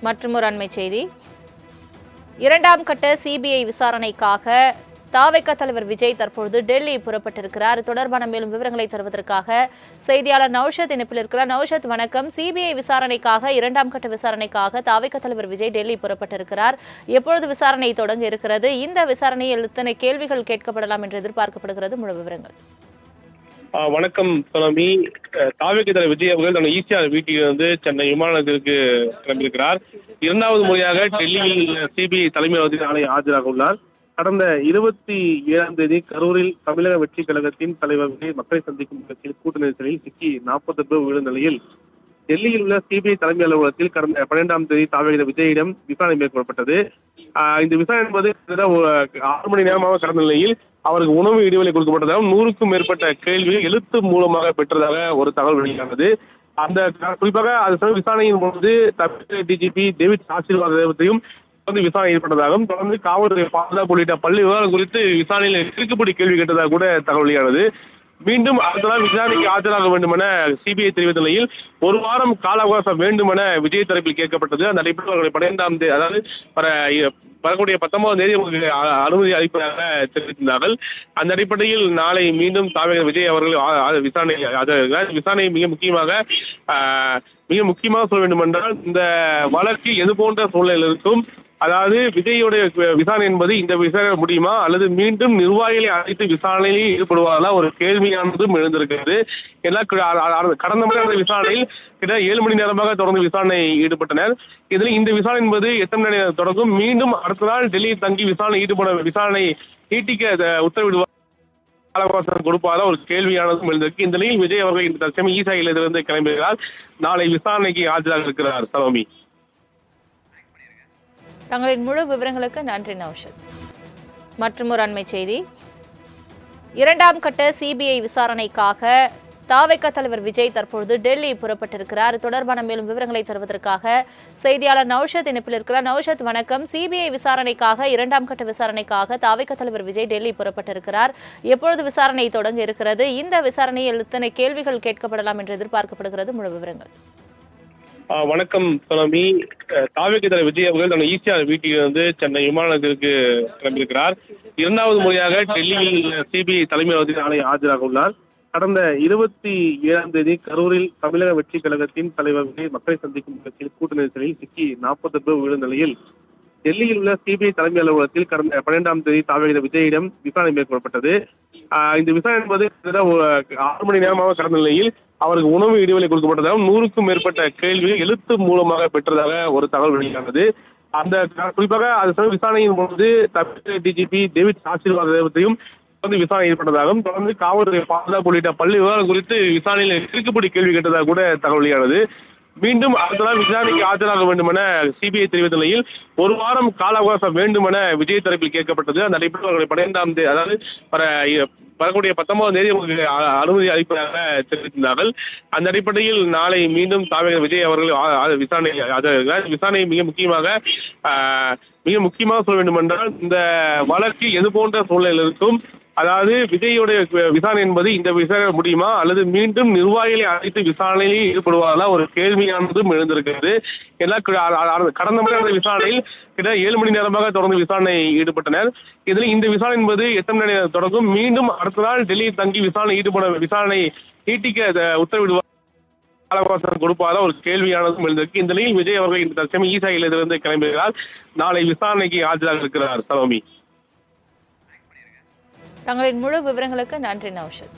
மற்றும் ஒரு அண்மை செய்தி. இரண்டாம் கட்ட சிபிஐ விசாரணைக்காக தாவேகா தலைவர் விஜய் தற்பொழுது டெல்லி புறப்பட்டிருக்கிறார். தொடர்பான மேலும் விவரங்களை தருவதற்காக செய்தியாளர் நௌஷத் இணைப்பில் இருக்கிறார். நௌஷத், வணக்கம். சிபிஐ விசாரணைக்காக இரண்டாம் கட்ட விசாரணைக்காக தாவேகா தலைவர் விஜய் டெல்லி புறப்பட்டிருக்கிறார். எப்பொழுது விசாரணை தொடங்க இருக்கிறது? இந்த விசாரணையில் எத்தனை கேள்விகள் கேட்கப்படலாம் என்று எதிர்பார்க்கப்படுகிறது? முழு விவரங்கள். வணக்கம் சலமி. தாவேகா தலைவர் விஜய் அவர்கள் தனது ஈசிஆர் வீட்டிலிருந்து சென்னை விமான நிலையத்திற்கு கிளம்பியிருக்கிறார். இரண்டாவது முறையாக டெல்லியில் சிபிஐ தலைமை அலுவலகத்தில் நாளை ஆஜராக உள்ளார். கடந்த 27ஆம் தேதி கரூரில் தமிழக வெற்றி கழகத்தின் தலைவர் விஜய் மக்களை சந்திக்கும் நிகழ்ச்சியில் கூட்ட நெரிசலில் சிக்கி 40 பேர் விழுந்த நிலையில் டெல்லியில் உள்ள சிபிஐ தலைமை அலுவலகத்தில் கடந்த 12ஆம் தேதி தாவேகா விஜயிடம் விசாரணை மேற்கொள்ளப்பட்டது. இந்த விசாரணை என்பது 6 மணி நேரமாக கடந்த நிலையில் அவருக்கு உணவு இடைவெளி கொடுக்கப்பட்டதாகவும் 100க்கும் மேற்பட்ட கேள்விகள் எழுத்து மூலமாக பெற்றதாக ஒரு தகவல் வெளியானது. அந்த குறிப்பாக அது விசாரணையின் பொழுது தமிழக டிஜிபி டேவிட் ஆசீர்வாதத்தையும் விசாரணை ஏற்பட்டதாகவும் தொடர்ந்து காவல்துறை பாதுகாப்பு உள்ளிட்ட பள்ளி விவகாரம் குறித்து விசாரணையில் கிறுக்குப்படி கேள்வி கேட்டதாக கூட தகவல் வெளியானது. மீண்டும் அடுத்த நாள் விசாரணைக்கு ஆஜராக வேண்டும் என சிபிஐ தெரிவித்த நிலையில் ஒரு வாரம் கால அவகாசம் வேண்டும் என விஜய் தரப்பில் கேட்கப்பட்டது. அந்த அடிப்படையில் அவர்களை 12ஆம் தேதி, அதாவது வரக்கூடிய 19ஆம் தேதி அனுமதி அளிப்பதாக தெரிவித்திருந்தார்கள். அந்த அடிப்படையில் நாளை மீண்டும் தாவேகா விஜய் அவர்கள் விசாரணை ஆஜராகிறார். விசாரணை மிக முக்கியமாக சொல்ல வேண்டும் என்றால், இந்த வழக்கு எது போன்ற சூழ்நிலையில் இருக்கும், அதாவது விஜயோடைய விசாரணை என்பது இந்த விசாரணை முடியுமா அல்லது மீண்டும் நிர்வாகிகளை அழைத்து விசாரணையில் ஈடுபடுவதா ஒரு கேள்வியானதும் எழுந்திருக்கிறது. கடந்த முறை அந்த விசாரணையில் கிட்ட 7 மணி நேரமாக தொடர்ந்து விசாரணை ஈடுபட்டனர். இதில் இந்த விசாரணை என்பது எத்தனை மணி நேரம் தொடங்கும், மீண்டும் அடுத்த நாள் டெல்லியில் தங்கி விசாரணை நீட்டிக்க உத்தரவிடுவார் அவகாசம் கொடுப்பாத ஒரு கேள்வியானதும் எழுந்திருக்கு. இந்த நிலையில் விஜய் அவர்கள் இந்த தற்சமயம் ஈசாயிலிருந்து கிளம்புகிறார். நாளை விசாரணைக்கு ஆஜராக இருக்கிறார். சலோமி, தங்களின் முழு விவரங்களுக்கு நன்றி நௌஷத். மற்றும் ஒரு அண்மை செய்தி. இரண்டாம் கட்ட சிபிஐ விசாரணைக்காக தாவேகா தலைவர் விஜய் தற்பொழுது டெல்லி புறப்பட்டிருக்கிறார். தொடர்பான மேலும் விவரங்களை தருவதற்காக செய்தியாளர் நௌஷத் இணைப்பில் இருக்கிறார். நௌஷத், வணக்கம். சிபிஐ விசாரணைக்காக இரண்டாம் கட்ட விசாரணைக்காக தாவேகா தலைவர் விஜய் டெல்லி புறப்பட்டிருக்கிறார். எப்பொழுது விசாரணை தொடங்க இருக்கிறது? இந்த விசாரணையில் எத்தனை கேள்விகள் கேட்கப்படலாம் என்று எதிர்பார்க்கப்படுகிறது? முழு விவரங்கள். வணக்கம் சலமி. தாவேகா தலைவர் விஜய் அவர்கள் தனது ஈசிஆர் வீட்டிலிருந்து சென்னை விமான நிலையத்திற்கு கிளம்பியிருக்கிறார். இரண்டாவது முறையாக டெல்லியில் சிபிஐ தலைமை அலுவலகத்தில் நாளை ஆஜராக உள்ளார். கடந்த 27ஆம் தேதி கரூரில் தமிழக வெற்றி கழகத்தின் தலைவர் விஜய் மக்களை சந்திக்கும் நிகழ்ச்சியில் கூட்ட நெரிசலில் சிக்கி 40 பேர் விழுந்த நிலையில் டெல்லியில் உள்ள சிபிஐ தலைமை அலுவலகத்தில் கடந்த 12ஆம் தேதி தாவேகா விஜயிடம் விசாரணை மேற்கொள்ளப்பட்டது. இந்த விசாரணை என்பது 6 மணி நேரமாக கடந்த நிலையில் அவருக்கு உணவு இடைவெளி கொடுக்கப்பட்டதாகவும் 100க்கும் மேற்பட்ட கேள்விகள் எழுத்து மூலமாக பெற்றதாக ஒரு தகவல் வெளியானது. அந்த குறிப்பாக அது விசாரணையின் பொழுது தமிழக டிஜிபி டேவிட் ஆசீர்வாதத்தையும் விசாரணை ஏற்பட்டதாகவும் தொடர்ந்து காவல்துறை பாதுகாப்பு உள்ளிட்ட பள்ளி விவகாரம் குறித்து விசாரணையில் கிறுக்குப்படி கேள்வி கேட்டதாக கூட தகவல் வெளியானது. மீண்டும் அடுத்த நாள் விசாரணைக்கு ஆஜராக வேண்டும் என சிபிஐ தெரிவித்த நிலையில் ஒரு வாரம் கால அவகாசம் வேண்டும் என விஜய் தரப்பில் கேட்கப்பட்டது. அந்த அடிப்படையில் அவர்களை 12ஆம் தேதி, அதாவது வரக்கூடிய 19ஆம் தேதி அனுமதி அளிப்பதாக தெரிவித்திருந்தார்கள். அந்த அடிப்படையில் நாளை மீண்டும் தாவேகா விஜய் அவர்கள் விசாரணை ஆஜராகிறார். விசாரணை மிக முக்கியமாக சொல்ல வேண்டும் என்றால், இந்த வழக்கு எது போன்ற சூழ்நிலையில் இருக்கும், அதாவது விஜயோடைய விசாரணை என்பது இந்த விசாரணை முடியுமா அல்லது மீண்டும் நிர்வாகிகளை அழைத்து விசாரணையில் ஈடுபடுவதா ஒரு கேள்வியானதும் எழுந்திருக்கிறது. கடந்த முறை அந்த விசாரணையில் கிட்ட 7 மணி நேரமாக தொடர்ந்து விசாரணை ஈடுபட்டனர். இதில் இந்த விசாரணை என்பது எத்தனை மணி நேரம் தொடங்கும், மீண்டும் அடுத்த நாள் டெல்லியில் தங்கி விசாரணை நீட்டிக்க உத்தரவிடுவார் அவகாசம் கொடுப்பாத ஒரு கேள்வியானதும் எழுந்திருக்கு. இந்த நிலையில் விஜய் அவர்கள் இந்த தற்சமயம் ஈசாயிலிருந்து கிளம்புகிறார். நாளை விசாரணைக்கு ஆஜராக இருக்கிறார். சலோமி, தங்களின் முழு விவரங்களுக்கு நன்றி நௌஷத்.